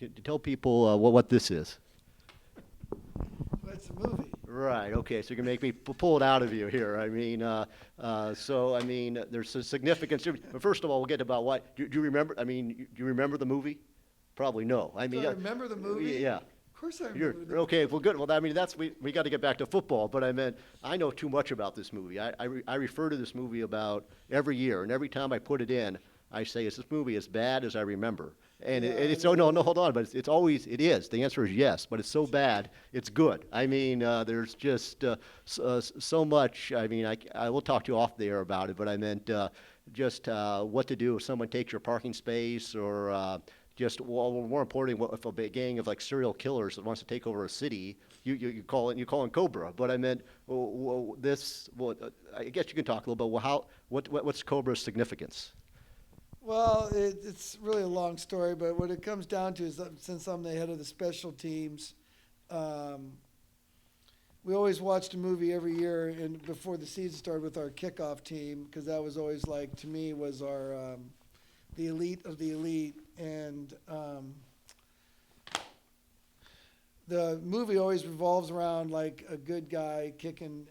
tell people what this is. Well, it's a movie. Right. Okay. So you're gonna make me pull it out of you here. I mean, so I mean, there's a significance. But first of all, we'll get about what. Do you remember? I mean, do you remember the movie? Probably no. I mean, Do I remember the movie? yeah. Of course I You're remember the okay. Well, good. Well, I mean, we got to get back to football. But I meant I know too much about this movie. I refer to this movie about every year, and every time I put it in, I say, "Is this movie as bad as I remember?" And Yeah, it's I oh no know. no hold on, but it's always it is. The answer is yes, but it's so bad it's good. I mean, there's just so much. I mean, I will talk to you off the air about it, but I meant just what to do if someone takes your parking space or. Just well, more importantly, if a gang of like serial killers that wants to take over a city, you call it Cobra. But I meant this. Well, I guess you can talk a little bit. Well, what's Cobra's significance? Well, it's really a long story, but what it comes down to is that since I'm the head of the special teams, um, we always watched a movie every year and before the season started with our kickoff team because that was always like to me was our the elite of the elite and the movie always revolves around like a good guy kicking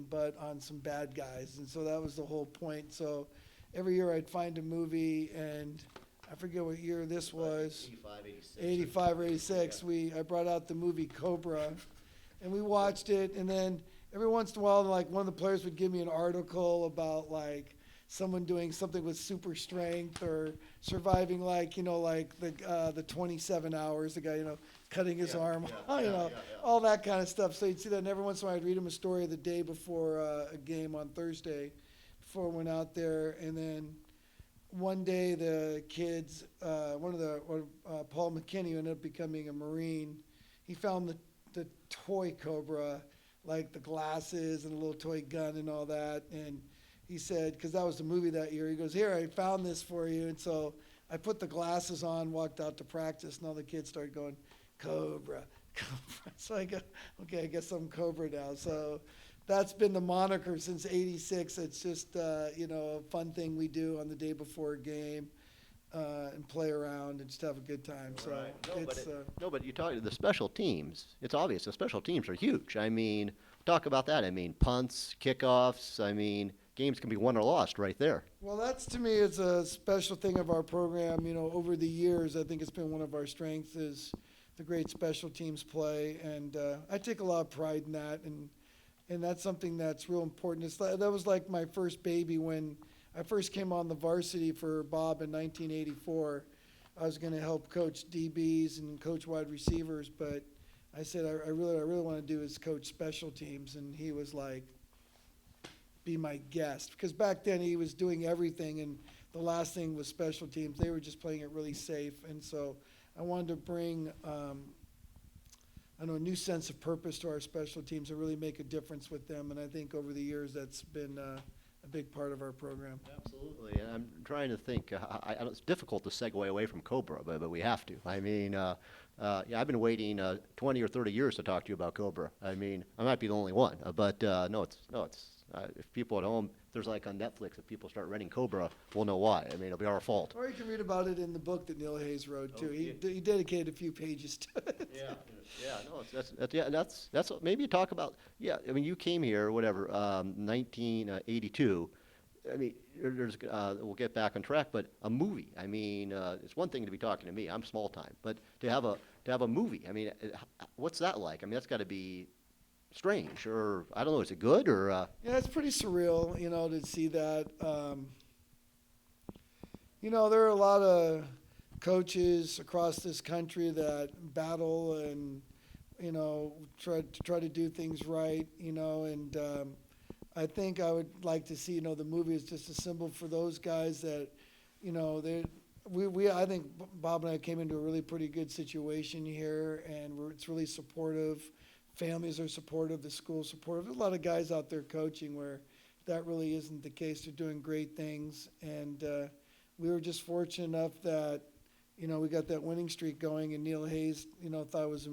butt on some bad guys, and so that was the whole point. So every year I'd find a movie, and I forget what year this was. 85, 86. 85 or 86. I brought out the movie Cobra, and we watched it, and then every once in a while, like one of the players would give me an article about like someone doing something with super strength or surviving like the 27 hours, the guy cutting his arm, all that kind of stuff. So you'd see that, and every once in a while I'd read him a story the day before a game on Thursday, before I went out there, and then one day the kids, Paul McKinney, who ended up becoming a Marine, he found the toy Cobra, like the glasses and the little toy gun and all that, and he said, because that was the movie that year, he goes, "Here, I found this for you." And so I put the glasses on, walked out to practice, and all the kids started going, "Cobra, Cobra." So I go, okay, I guess I'm Cobra now. So that's been the moniker since '86. It's just, a fun thing we do on the day before a game and play around and just have a good time. So Right. it's, No, but you talk the special teams. It's obvious the special teams are huge. I mean, talk about that. I mean, punts, kickoffs. I mean, games can be won or lost right there. well, that's to me is a special thing of our program. Over the years, I think it's been one of our strengths is the great special teams play, and I take a lot of pride in that, and that's something that's real important. That was like my first baby when I first came on the varsity for Bob in 1984. I was going to help coach DBs and coach wide receivers, but I said I really want to do is coach special teams, and he was like, be my guest, because back then he was doing everything, and the last thing was special teams. They were just playing it really safe, and so I wanted to bring a new sense of purpose to our special teams and really make a difference with them. And I think over the years that's been a big part of our program. Absolutely. And I'm trying to think. It's difficult to segue away from Cobra, but we have to. I mean, yeah, I've been waiting 20 or 30 years to talk to you about Cobra. I mean, I might be the only one, but no, it's. If people at home, there's like on Netflix, if people start renting Cobra, we'll know why. I mean, it'll be our fault. Or you can read about it in the book that Neil Hayes wrote too. Oh, He dedicated a few pages to it. Yeah, yeah, no, that's maybe you talk about. Yeah, I mean, you came here, whatever, 1982. I mean, we'll get back on track, but a movie. I mean, it's one thing to be talking to me. I'm small time, but to have a movie. I mean, what's that like? I mean, that's got to be strange, or I don't know. Is it good or? Yeah, it's pretty surreal, to see that. There are a lot of coaches across this country that battle and try to do things right, and I think I would like to see the movie is just a symbol for those guys that they we I think Bob and I came into a really pretty good situation here, and it's really supportive. Families are supportive, the school's supportive. There's a lot of guys out there coaching where that really isn't the case. They're doing great things, and we were just fortunate enough that we got that winning streak going, and Neil Hayes thought it was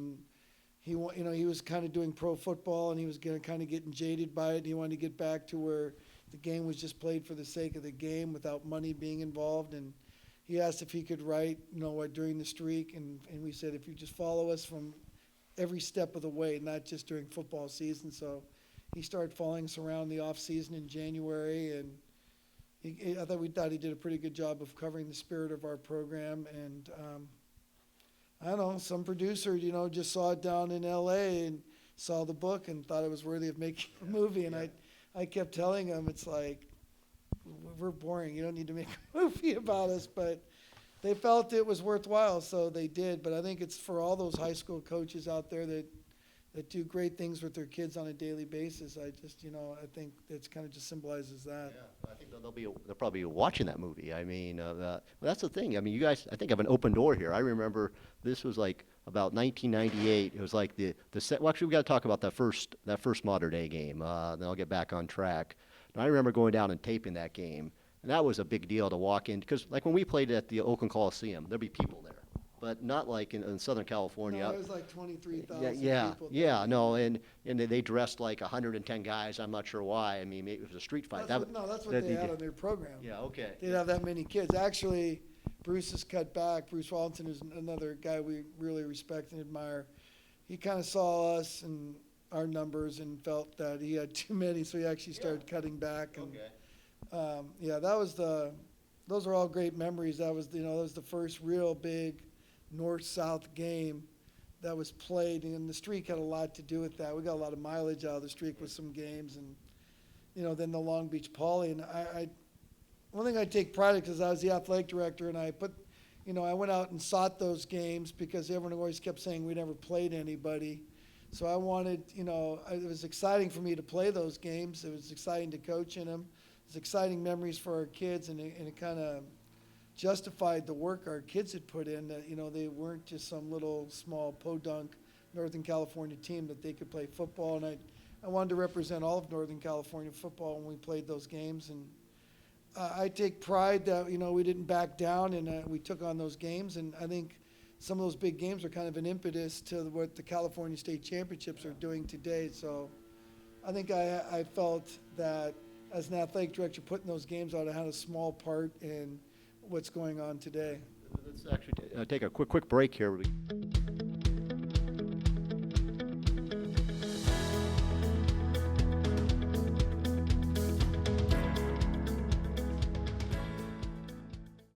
he was kind of doing pro football, and he was kind of getting jaded by it. He wanted to get back to where the game was just played for the sake of the game without money being involved, and he asked if he could write, during the streak, and we said, if you just follow us from every step of the way, not just during football season. So he started following us around the off season in January, and we thought he did a pretty good job of covering the spirit of our program. And I don't know, some producer, just saw it down in L.A. and saw the book and thought it was worthy of making a movie. And I kept telling him, it's like, we're boring. You don't need to make a movie about us. But they felt it was worthwhile, so they did. But I think it's for all those high school coaches out there that do great things with their kids on a daily basis. I just, I think it's kind of just symbolizes that. Yeah, I think they'll probably be watching that movie. I mean, that's the thing. I mean, you guys, I think, have an open door here. I remember this was like about 1998. It was like well, actually, we got to talk about that first Mater Dei game. Then I'll get back on track. And I remember going down and taping that game, and that was a big deal to walk in, because like when we played at the Oakland Coliseum, there'd be people there, but not like in Southern California. No, it was like 23,000 yeah, people. no, and they dressed like 110 guys. I'm not sure why. I mean, maybe it was a street fight. That's what they had on their program. Yeah, okay. They'd have that many kids. Actually, Bruce has cut back. Bruce Walton is another guy we really respect and admire. He kind of saw us and our numbers and felt that he had too many, so he actually started cutting back. And, those are all great memories. That was the first real big north-south game that was played, and the streak had a lot to do with that. We got a lot of mileage out of the streak with some games, and then the Long Beach Poly. And one thing I take pride in, because I was the athletic director, and I went out and sought those games because everyone always kept saying we never played anybody. So I wanted, it was exciting for me to play those games. It was exciting to coach in them. It was exciting memories for our kids, and it kind of justified the work our kids had put in, that, they weren't just some little small podunk Northern California team, that they could play football. And I wanted to represent all of Northern California football when we played those games. And I take pride that, we didn't back down, and we took on those games. And I think some of those big games are kind of an impetus to what the California State Championships are doing today. So I think I felt that as an athletic director putting those games out, I had a small part in what's going on today. Let's actually take a quick break here.